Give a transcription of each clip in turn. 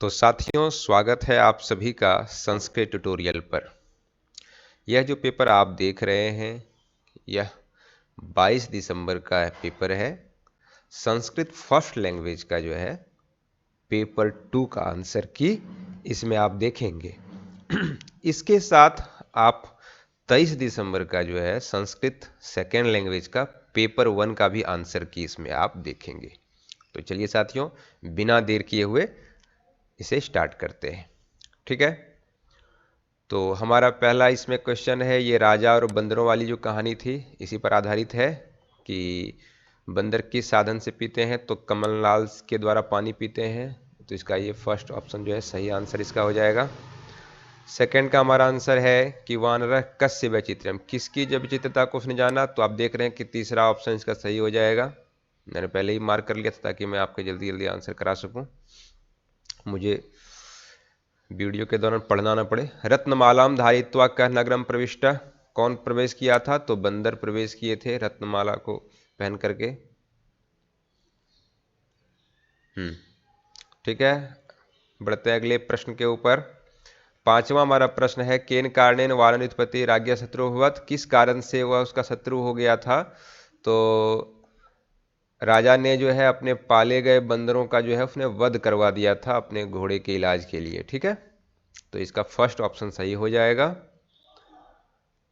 तो साथियों, स्वागत है आप सभी का संस्कृत ट्यूटोरियल पर। यह जो पेपर आप देख रहे हैं, यह 22 दिसंबर का पेपर है। संस्कृत फर्स्ट लैंग्वेज का जो है पेपर 2 का आंसर की इसमें आप देखेंगे। इसके साथ आप 23 दिसंबर का जो है संस्कृत सेकेंड लैंग्वेज का पेपर 1 का भी आंसर की इसमें आप देखेंगे। तो चलिए साथियों, बिना देर किए हुए इसे स्टार्ट करते हैं। ठीक है, तो हमारा पहला इसमें क्वेश्चन है, ये राजा और बंदरों वाली जो कहानी थी इसी पर आधारित है कि बंदर किस साधन से पीते हैं, तो कमललाल के द्वारा पानी पीते हैं। तो इसका ये फर्स्ट ऑप्शन जो है सही आंसर इसका हो जाएगा। सेकंड का हमारा आंसर है कि वानरः कस्य वैचित्र्यम, किसकी जब विचित्रता को उसने जाना। तो आप देख रहे हैं कि तीसरा ऑप्शन इसका सही हो जाएगा। मैंने पहले ही मार्क कर लिया था ताकि मैं आपके जल्दी जल्दी आंसर करा सकूं, मुझे वीडियो के दौरान पढ़ना ना पड़े। रत्नमालाम धारित्वा कह नगरम प्रविष्ट, कौन प्रवेश किया था, तो बंदर प्रवेश किए थे रत्नमाला को पहन करके। ठीक है, बढ़ते हैं अगले प्रश्न के ऊपर। पांचवा हमारा प्रश्न है, केन कारणेन वानरोत्पत्ति राज्ञ शत्रु हुवत, किस कारण से वह उसका शत्रु हो गया था। तो राजा ने जो है अपने पाले गए बंदरों का जो है उसने वध करवा दिया था अपने घोड़े के इलाज के लिए। ठीक है, तो इसका फर्स्ट ऑप्शन सही हो जाएगा।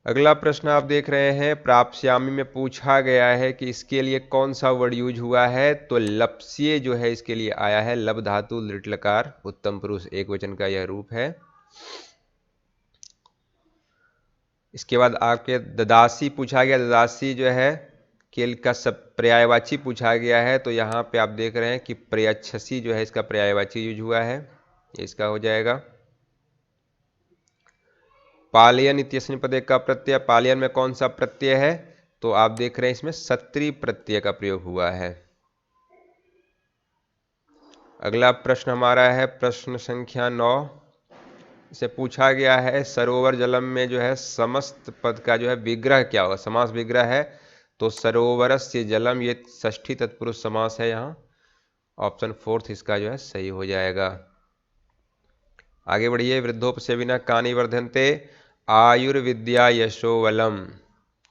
अगला प्रश्न आप देख रहे हैं, प्राप्स्यामी में पूछा गया है कि इसके लिए कौन सा वर्ड यूज हुआ है। तो लप्स्ये जो है इसके लिए आया है, लब धातु लिट्लकार उत्तम पुरुष एक वचन का यह रूप है। इसके बाद आपके ददासी पूछा गया, ददासी जो है केल का सब पर्यायवाची पूछा गया है। तो यहाँ पे आप देख रहे हैं कि प्रयच्छसी जो है इसका पर्यायवाची यूज हुआ है, ये इसका हो जाएगा। पालयन इत्यस्मिन् पदे का प्रत्यय, पालयन में कौन सा प्रत्यय है, तो आप देख रहे हैं इसमें सत्री प्रत्यय का प्रयोग हुआ है। अगला प्रश्न हमारा है प्रश्न संख्या 9, से पूछा गया है सरोवर जलम में जो है समस्त पद का जो है विग्रह क्या होगा, समास विग्रह है। तो सरोवरस्य जलम, ये षष्ठी तत्पुरुष समास है, यहाँ ऑप्शन फोर्थ इसका जो है सही हो जाएगा। आगे बढ़िए, वृद्धोपसेविना कानि वर्धन्ते आयुर्विद्या यशोवलम,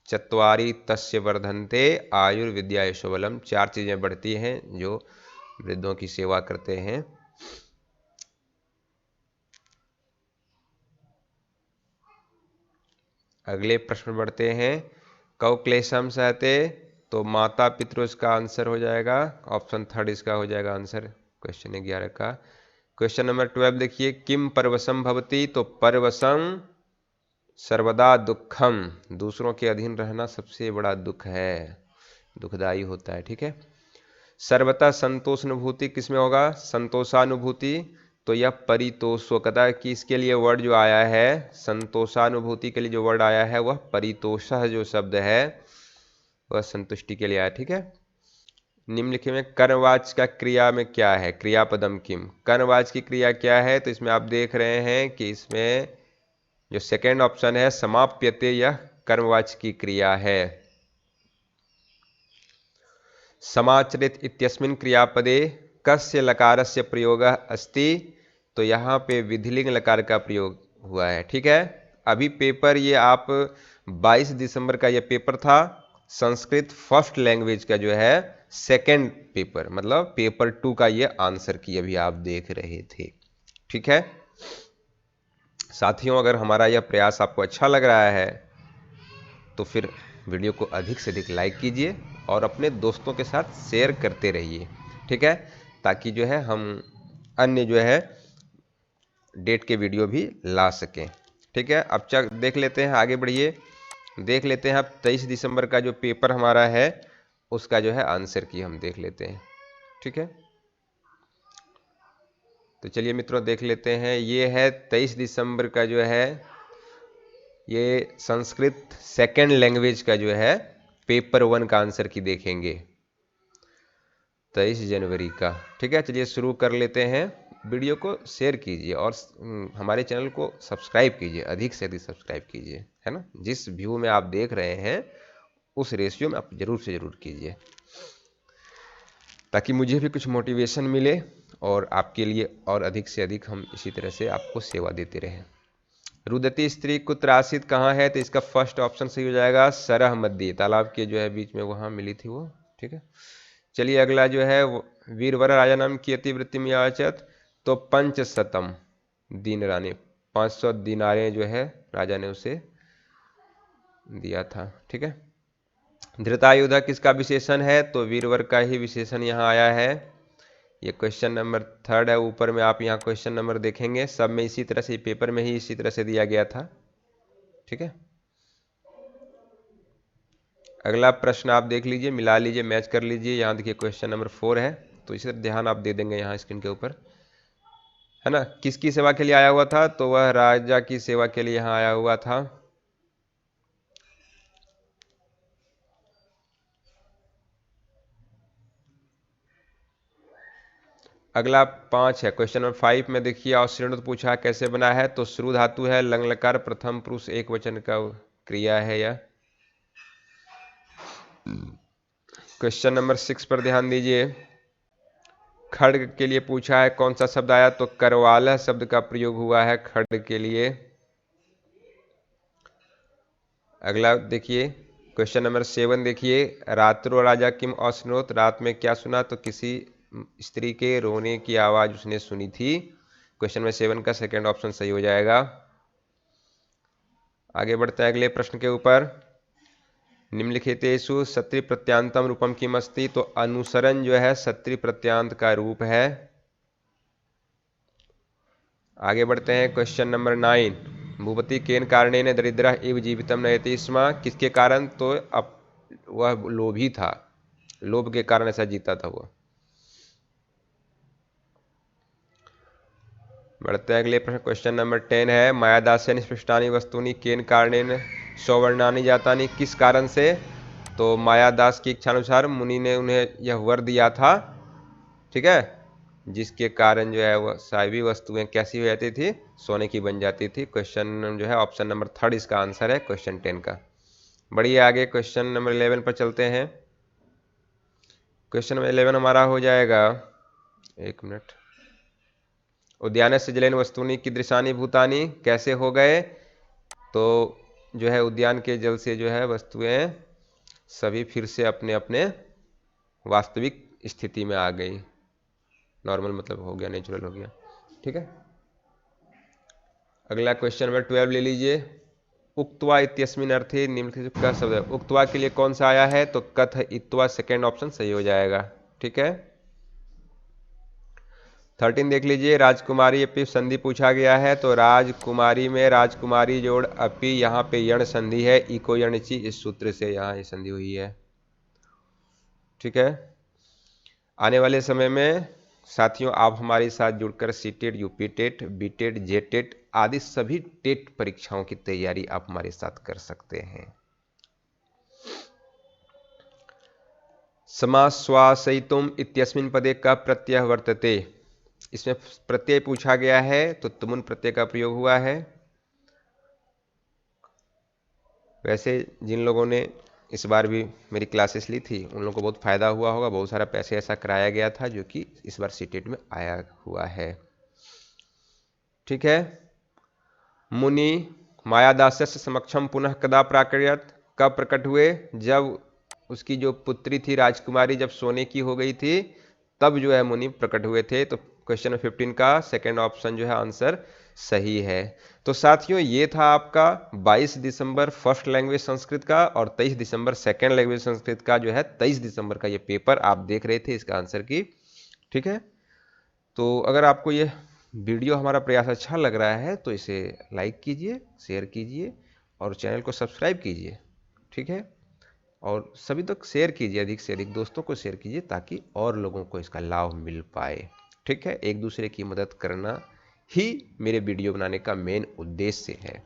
चत्वारि तस्य वर्धन्ते आयुर्विद्या यशोवलम, चार चीजें बढ़ती हैं जो वृद्धों की सेवा करते हैं। अगले प्रश्न बढ़ते हैं, कौ क्लेशम सहते, तो माता पितृ इसका आंसर हो जाएगा, ऑप्शन थर्ड इसका हो जाएगा आंसर क्वेश्चन 11 का। क्वेश्चन नंबर 12 देखिए, किम परवशम भवती, तो परवशम सर्वदा दुखम, दूसरों के अधीन रहना सबसे बड़ा दुख है, दुखदाई होता है। ठीक है, सर्वथा संतोषानुभूति किसमें होगा, संतोषानुभूति, तो यह परितोषकता की इसके लिए वर्ड जो आया है, संतोषानुभूति के लिए जो वर्ड आया है वह परितोषः जो शब्द है वह संतुष्टि के लिए आया। ठीक है, निम्नलिखित में कर्मवाच का क्रिया में क्या है, क्रियापदम किम, कर्मवाच की क्रिया क्या है। तो इसमें आप देख रहे हैं कि इसमें जो सेकेंड ऑप्शन है समाप्यते, यह कर्मवाच की क्रिया है। समाचरित इत्यस्मिन् क्रियापदे कस्य लकारस्य प्रयोगः अस्ति, तो यहाँ पे विधिलिंग लकार का प्रयोग हुआ है। ठीक है, अभी पेपर ये आप 22 दिसंबर का ये पेपर था, संस्कृत फर्स्ट लैंग्वेज का जो है सेकंड पेपर, मतलब पेपर 2 का ये आंसर की अभी आप देख रहे थे। ठीक है साथियों, अगर हमारा यह प्रयास आपको अच्छा लग रहा है तो फिर वीडियो को अधिक से अधिक लाइक कीजिए और अपने दोस्तों के साथ शेयर करते रहिए। ठीक है, ताकि जो है हम अन्य जो है डेट के वीडियो भी ला सकें। ठीक है, अब देख लेते हैं, आगे बढ़िए, देख लेते हैं अब 23 दिसंबर का जो पेपर हमारा है उसका जो है आंसर की हम देख लेते हैं। ठीक है, तो चलिए मित्रों देख लेते हैं, ये है 23 दिसंबर का जो है ये संस्कृत सेकेंड लैंग्वेज का जो है पेपर 1 का आंसर की देखेंगे 23 जनवरी का। ठीक है, चलिए शुरू कर लेते हैं। वीडियो को शेयर कीजिए और हमारे चैनल को सब्सक्राइब कीजिए, अधिक से अधिक सब्सक्राइब कीजिए, है ना। जिस व्यू में आप देख रहे हैं उस रेशियो में आप जरूर से जरूर कीजिए ताकि मुझे भी कुछ मोटिवेशन मिले और आपके लिए और अधिक से अधिक हम इसी तरह से आपको सेवा देते रहें। रुदती स्त्री कुत्र आसीत कहाँ है, तो इसका फर्स्ट ऑप्शन सही हो जाएगा, सरह मध्य, तालाब के जो है बीच में वहाँ मिली थी वो। ठीक है, चलिए अगला जो है वीरवर राजा नाम की अतिवृत्ति में याचत, तो पंचशतम दीनरानी, 500 दिनारे जो है राजा ने उसे दिया था। ठीक है, धृतायुधा किसका विशेषण है, तो वीरवर का ही विशेषण यहाँ आया है। ये क्वेश्चन नंबर 3 है, ऊपर में आप यहाँ क्वेश्चन नंबर देखेंगे, सब में इसी तरह से, पेपर में ही इसी तरह से दिया गया था। ठीक है, अगला प्रश्न आप देख लीजिए, मिला लीजिए, मैच कर लीजिए। यहाँ देखिए क्वेश्चन नंबर 4 है, तो इसे ध्यान आप दे देंगे यहाँ स्क्रीन के ऊपर, है ना। किसकी सेवा के लिए आया हुआ था, तो वह राजा की सेवा के लिए यहाँ आया हुआ था। अगला 5 है, क्वेश्चन नंबर 5 में देखिए, अवश्रेणुत पूछा कैसे बना है, तो श्रु धातु है, लंग लकार प्रथम पुरुष एक वचन का क्रिया है यह। क्वेश्चन नंबर 6 पर ध्यान दीजिए, खड्ग के लिए पूछा है कौन सा शब्द आया, तो करवाला शब्द का प्रयोग हुआ है खड्ग के लिए। अगला देखिए क्वेश्चन नंबर 7 देखिए, रात्रो राजा किम अश्नोत, रात में क्या सुना, तो किसी स्त्री के रोने की आवाज उसने सुनी थी। क्वेश्चन नंबर 7 का सेकंड ऑप्शन सही हो जाएगा। आगे बढ़ते हैं अगले प्रश्न के ऊपर, निम्नलिखितेषु सत्री प्रत्यांतम रूपम किम अस्ति, तो अनुसरण जो है सत्री प्रत्यांत का रूप है। आगे बढ़ते हैं क्वेश्चन नंबर 9, भूपति केन कारणेन दरिद्रः इव जीवितम नयति स्म, किसके कारण, तो अब वह लोभी था, लोभ के कारण ऐसा जीता था वो। बढ़ते हैं अगले प्रश्न, क्वेश्चन नंबर 10 है, मायादास्य निष्पृष्टानि वस्तुनि केन कारणेन सौवर्णानि जातानि, किस कारण से, तो मायादास की इच्छानुसार मुनि ने उन्हें यह वर दिया था। ठीक है, जिसके कारण जो है वह सारी वस्तुएं कैसी हो जाती थी, सोने की बन जाती थी। क्वेश्चन जो है ऑप्शन नंबर 3 इसका आंसर है क्वेश्चन 10 का। बढ़िए आगे क्वेश्चन नंबर 11 पर चलते हैं। क्वेश्चन नंबर 11 हमारा हो जाएगा, एक मिनट, उद्यान से जलेन वस्तुनि कीदृशानि भूतानि, कैसे हो गए, तो जो है उद्यान के जल से जो है वस्तुएं सभी फिर से अपने अपने वास्तविक स्थिति में आ गई, नॉर्मल मतलब हो गया, नेचुरल हो गया। ठीक है, अगला क्वेश्चन नंबर 12 ले लीजिए, उक्त्वा इत्यस्मिन अर्थे निम्नलिखित का शब्द है, उक्त्वा के लिए कौन सा आया है, तो कथ इत्वा, सेकेंड ऑप्शन सही हो जाएगा। ठीक है, 13 देख लीजिए, राजकुमारी अपि संधि पूछा गया है, तो राजकुमारी में राजकुमारी जोड़ अपि, यहाँ पे यण संधि है, इको यणची, इस सूत्र से यहाँ ये संधि हुई है। ठीक है, आने वाले समय में साथियों आप हमारे साथ जुड़कर सीटेट, यूपी टेट, बीटेट, जेटेट आदि सभी टेट परीक्षाओं की तैयारी आप हमारे साथ कर सकते हैं। समाश्वासयितुम इत्यस्मिन् पदे का प्रत्यय वर्तते, इसमें प्रत्यय पूछा गया है, तो तुमुन प्रत्यय का प्रयोग हुआ है। वैसे जिन लोगों ने इस बार भी मेरी क्लासेस ली थी उन लोगों को बहुत फायदा हुआ होगा, बहुत सारा पैसे ऐसा कराया गया था जो कि इस बार सीटेट में आया हुआ है। ठीक है, मुनि मायादास्य समक्षम पुनः कदा प्राकट्यत, कब प्रकट हुए, जब उसकी जो पुत्री थी राजकुमारी जब सोने की हो गई थी, तब जो है मुनि प्रकट हुए थे। तो क्वेश्चन नंबर 15 का सेकंड ऑप्शन जो है आंसर सही है। तो साथियों ये था आपका 22 दिसंबर फर्स्ट लैंग्वेज संस्कृत का और 23 दिसंबर सेकंड लैंग्वेज संस्कृत का जो है 23 दिसंबर का ये पेपर आप देख रहे थे इसका आंसर की। ठीक है, तो अगर आपको ये वीडियो हमारा प्रयास अच्छा लग रहा है तो इसे लाइक कीजिए, शेयर कीजिए और चैनल को सब्सक्राइब कीजिए। ठीक है, और सभी तक शेयर कीजिए, अधिक से अधिक दोस्तों को शेयर कीजिए ताकि और लोगों को इसका लाभ मिल पाए। ठीक है, एक दूसरे की मदद करना ही मेरे वीडियो बनाने का मेन उद्देश्य है।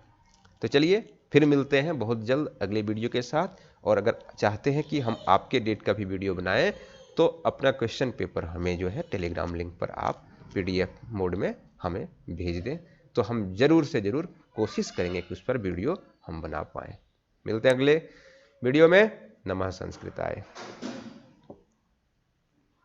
तो चलिए फिर मिलते हैं बहुत जल्द अगले वीडियो के साथ, और अगर चाहते हैं कि हम आपके डेट का भी वीडियो बनाएं तो अपना क्वेश्चन पेपर हमें जो है टेलीग्राम लिंक पर आप PDF मोड में हमें भेज दें, तो हम ज़रूर से ज़रूर कोशिश करेंगे कि उस पर वीडियो हम बना पाएँ। मिलते हैं अगले वीडियो में। नमः संस्कृताय।